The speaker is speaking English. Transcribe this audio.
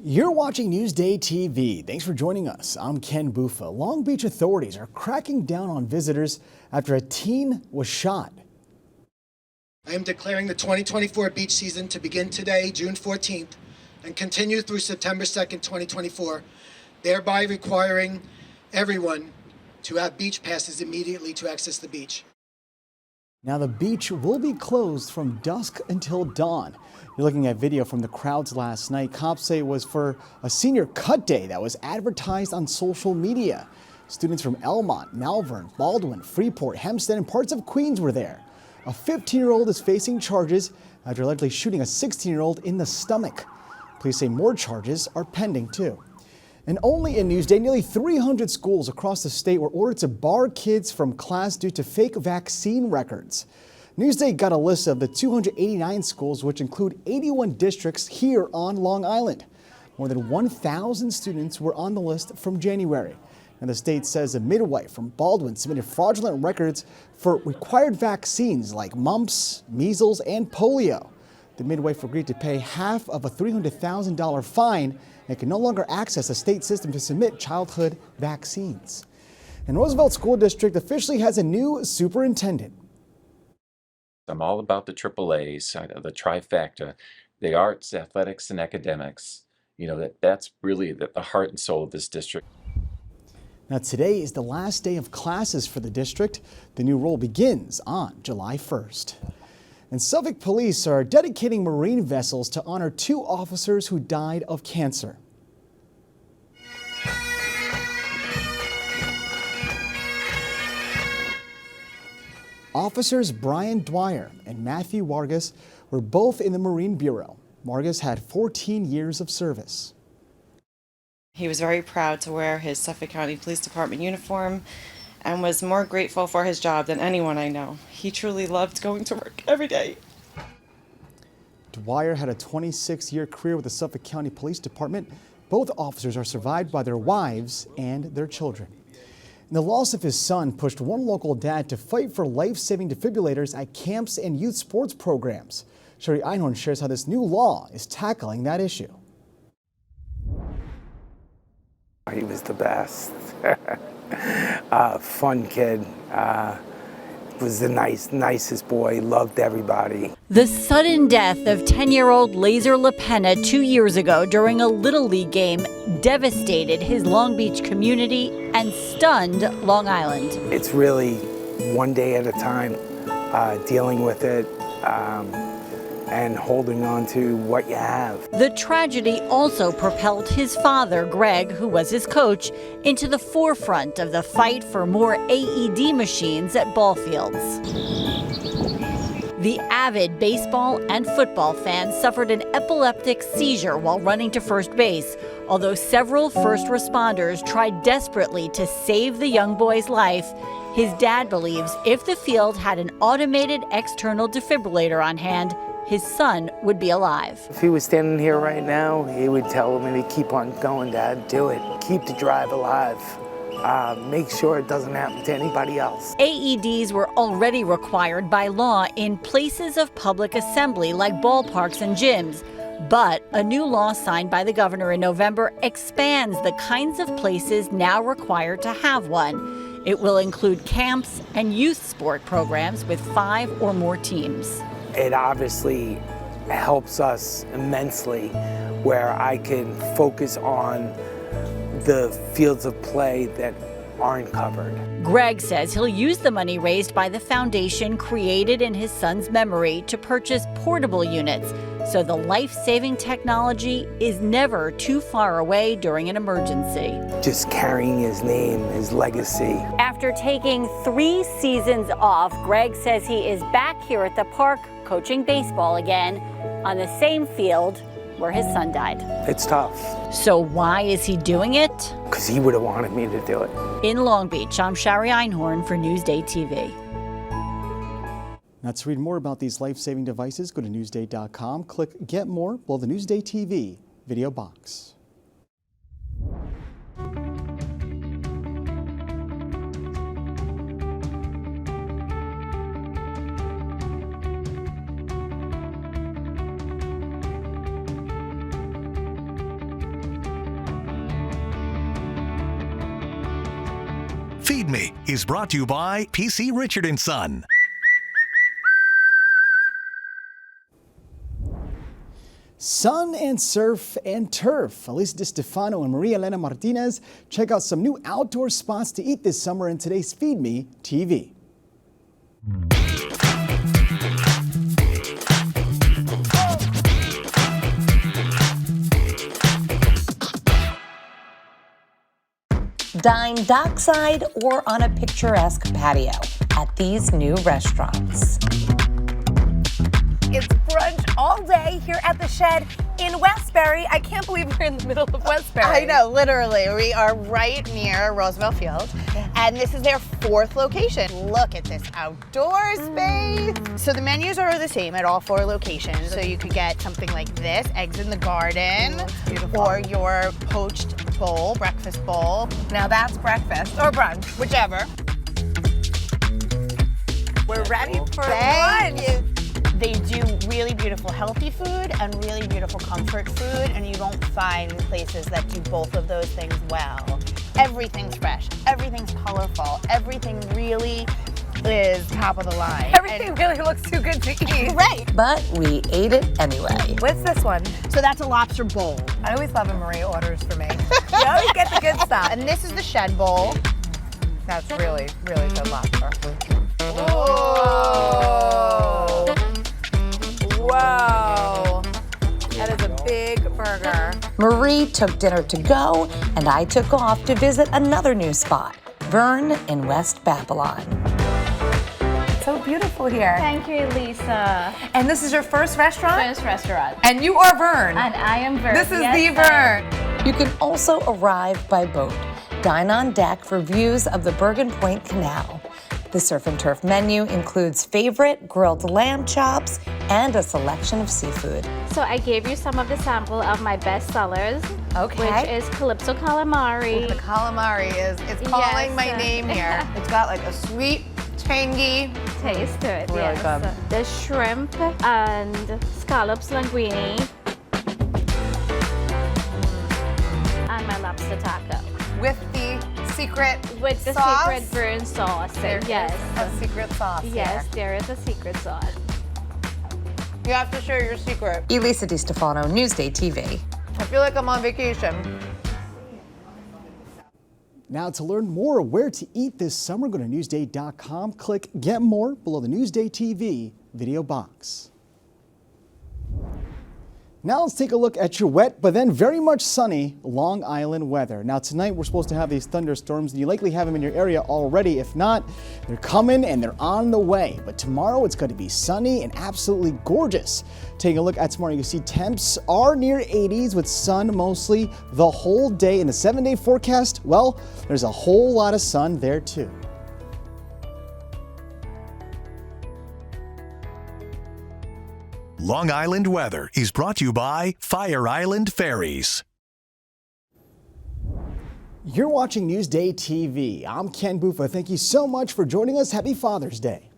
You're watching Newsday TV. Thanks for joining us. I'm Ken Buffa. Long Beach authorities are cracking down on visitors after a teen was shot. I am declaring the 2024 beach season to begin today, June 14th, and continue through September 2nd, 2024, thereby requiring everyone to have beach passes immediately to access the beach. Now the beach will be closed from dusk until dawn. You're looking at video from the crowds last night. Cops say it was for a senior cut day that was advertised on social media. Students from Elmont, Malvern, Baldwin, Freeport, Hempstead, and parts of Queens were there. A 15-year-old is facing charges after allegedly shooting a 16-year-old in the stomach. Police say more charges are pending too. And only in Newsday, nearly 300 schools across the state were ordered to bar kids from class due to fake vaccine records. Newsday got a list of the 289 schools, which include 81 districts here on Long Island. More than 1,000 students were on the list from January. And the state says a midwife from Baldwin submitted fraudulent records for required vaccines like mumps, measles, and polio. The midwife agreed to pay half of a $300,000 fine and can no longer access a state system to submit childhood vaccines. And Roosevelt School District officially has a new superintendent. I'm all about the AAAs, the trifecta, the arts, athletics, and academics. You know, that's really the heart and soul of this district. Now today is the last day of classes for the district. The new role begins on July 1st. And Suffolk police are dedicating marine vessels to honor 2 officers who died of cancer. Officers Brian Dwyer and Matthew Vargas were both in the Marine Bureau. Vargas had 14 years of service. He was very proud to wear his Suffolk County Police Department uniform and was more grateful for his job than anyone I know. He truly loved going to work every day. Dwyer had a 26-year career with the Suffolk County Police Department. Both officers are survived by their wives and their children. And the loss of his son pushed one local dad to fight for life-saving defibrillators at camps and youth sports programs. Sherry Einhorn shares how this new law is tackling that issue. He was the best. Fun kid. Was the nicest boy, loved everybody. The sudden death of 10-year-old Laser LaPenna 2 years ago during a Little League game devastated his Long Beach community and stunned Long Island. It's really one day at a time, dealing with it and holding on to what you have. The tragedy also propelled his father, Greg, who was his coach, into the forefront of the fight for more AED machines at ball fields. The avid baseball and football fan suffered an epileptic seizure while running to first base, although several first responders tried desperately to save the young boy's life. His dad believes if the field had an automated external defibrillator on hand, his son would be alive. If he was standing here right now, he would tell me to keep on going, Dad, do it. Keep the drive alive. Make sure it doesn't happen to anybody else. AEDs were already required by law in places of public assembly like ballparks and gyms. But a new law signed by the governor in November expands the kinds of places now required to have one. It will include camps and youth sport programs with 5 or more teams. It obviously helps us immensely where I can focus on the fields of play that aren't covered. Greg says he'll use the money raised by the foundation created in his son's memory to purchase portable units, so the life-saving technology is never too far away during an emergency. Just carrying his name, his legacy. After taking 3 seasons off, Greg says he is back here at the park coaching baseball again on the same field where his son died. It's tough. So why is he doing it? Because he would have wanted me to do it. In Long Beach, I'm Sherry Einhorn for Newsday TV. Now to read more about these life-saving devices, go to Newsday.com, click Get More below the Newsday TV video box. Feed Me is brought to you by PC Richard & Son. Sun and surf and turf. Elisa DiStefano and Maria Elena Martinez check out some new outdoor spots to eat this summer in today's Feed Me TV. Dine dockside or on a picturesque patio at these new restaurants. It's brunch all day here at the Shed in Westbury. I can't believe we're in the middle of Westbury. I know, literally. We are right near Roosevelt Field, and this is their 4th location. Look at this outdoor space. So the menus are the same at all 4 locations. So you could get something like this, eggs in the garden, or your poached bowl, breakfast bowl. Now that's breakfast or brunch, Whichever. we're ready for Thank lunch. you. They do really beautiful healthy food and really beautiful comfort food, and you don't find places that do both of those things well. Everything's fresh, everything's colorful, everything really is top of the line. Everything really looks too good to eat. Right. But we ate it anyway. What's this one? So that's a lobster bowl. I always love when Marie orders for me. You always get the good stuff. And this is the Shed bowl. That's really, really good lobster. Oh. Whoa. That is a big burger. Marie took dinner to go, and I took off to visit another new spot, Vern in West Babylon. So beautiful here. Thank you, Lisa. And this is your first restaurant? First restaurant. And you are Vern. And I am Vern. This is Yes, the Vern. You can also arrive by boat. Dine on deck for views of the Bergen Point Canal. The surf and turf menu includes favorite grilled lamb chops and a selection of seafood. So I gave you some of the sample of my best sellers, Okay. which is Calypso Calamari. The calamari it's calling my name here. It's got like a sweet, tangy. Taste to it, Really yes. good. The shrimp and scallops linguine. And my lobster taco. With the secret With the sauce? secret Vern sauce. There Yes. is a secret sauce Yes, here. there is a secret sauce. You have to share your secret. Elisa DiStefano, Newsday TV. I feel like I'm on vacation. Now, to learn more where to eat this summer, go to Newsday.com, click Get More below the Newsday TV video box. Now let's take a look at your wet, but then very much sunny Long Island weather. Now tonight we're supposed to have these thunderstorms, and you likely have them in your area already. If not, they're coming and they're on the way. But tomorrow it's going to be sunny and absolutely gorgeous. Taking a look at tomorrow, you can see temps are near 80s with sun mostly the whole day. In the 7-day forecast, well, there's a whole lot of sun there too. Long Island weather is brought to you by Fire Island Ferries. You're watching Newsday TV. I'm Ken Bufa. Thank you so much for joining us. Happy Father's Day.